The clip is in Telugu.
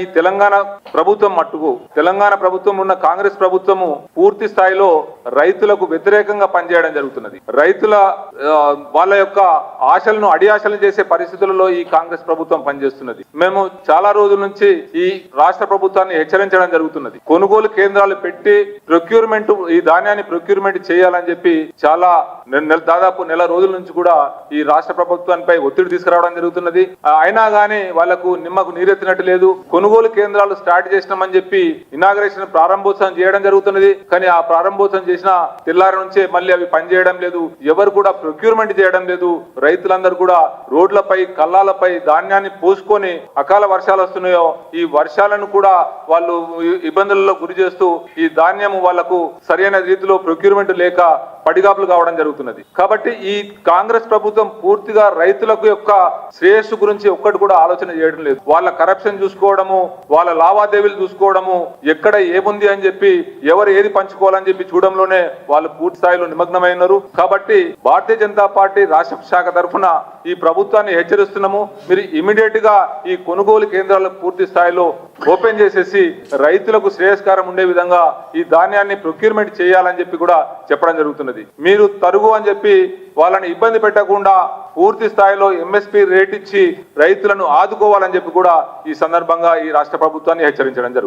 ఈ తెలంగాణ ప్రభుత్వం మట్టుకు తెలంగాణ ప్రభుత్వం ఉన్న కాంగ్రెస్ ప్రభుత్వము పూర్తి స్థాయిలో రైతులకు వ్యతిరేకంగా పనిచేయడం జరుగుతున్నది. రైతుల వాళ్ళ యొక్క ఆశలను అడియాశలను చేసే పరిస్థితులలో ఈ కాంగ్రెస్ ప్రభుత్వం పనిచేస్తున్నది. మేము చాలా రోజుల నుంచి ఈ రాష్ట్ర ప్రభుత్వాన్ని హెచ్చరించడం జరుగుతున్నది. కొనుగోలు కేంద్రాలు పెట్టి ప్రొక్యూర్మెంట్ ఈ ధాన్యాన్ని ప్రొక్యూర్మెంట్ చేయాలని చెప్పి చాలా దాదాపు నెల రోజుల నుంచి కూడా ఈ రాష్ట్ర ప్రభుత్వానికి ఒత్తిడి తీసుకురావడం జరుగుతున్నది. అయినా గానీ వాళ్లకు నిమ్మకు నీరెత్తినట్టు లేదు. కొనుగోలు కేంద్రాలు స్టార్ట్ చేసినామని చెప్పి ఇనాగరేషన్ ప్రారంభోత్సవం చేయడం జరుగుతున్నది. కానీ ఆ ప్రారంభోత్సవం చేసిన తెల్లారి నుంచే మళ్ళీ అవి పనిచేయడం లేదు. ఎవరు కూడా ప్రొక్యూర్మెంట్ చేయడం లేదు. రైతులందరూ కూడా రోడ్లపై కల్లాలపై ధాన్యాన్ని పోసుకొని అకాల వర్షాలు వస్తున్నాయో ఈ వర్షాలను కూడా వాళ్ళు ఇబ్బందులలో గురి చేస్తూ ఈ ధాన్యము వాళ్లకు సరైన రీతిలో ప్రొక్యూర్మెంట్ లేక పడిగాపులు కావడం జరుగుతున్నది. కాబట్టి ఈ కాంగ్రెస్ ప్రభుత్వం పూర్తిగా రైతులకు యొక్క శ్రేయస్సు గురించి ఒక్కటి కూడా ఆలోచన చేయడం లేదు. వాళ్ళ కరప్షన్ చూసుకోవడము, వాళ్ళ లావాదేవీలు చూసుకోవడము, ఎక్కడ ఏముంది అని చెప్పి ఎవరు ఏది పంచుకోవాలని చెప్పి చూడడంలోనే వాళ్ళు పూర్తి స్థాయిలో నిమగ్నమైనారు. కాబట్టి భారతీయ జనతా పార్టీ రాష్ట్ర శాఖ తరఫున ఈ ప్రభుత్వాన్ని హెచ్చరిస్తున్నాము. మీరు ఇమీడియట్ గా ఈ కొనుగోలు కేంద్రాలను పూర్తి స్థాయిలో ఓపెన్ చేసేసి రైతులకు శ్రేయస్కారం ఉండే విధంగా ఈ ధాన్యాన్ని ప్రొక్యూర్మెంట్ చేయాలని చెప్పి కూడా చెప్పడం జరుగుతున్నది. మీరు తరుగు అని చెప్పి వాళ్ళని ఇబ్బంది పెట్టకుండా పూర్తి స్థాయిలో ఎంఎస్పీ రేట్ ఇచ్చి రైతులను ఆదుకోవాలని చెప్పి కూడా ఈ సందర్భంగా ఈ రాష్ట్ర ప్రభుత్వాన్ని హెచ్చరించడం జరుగుతుంది.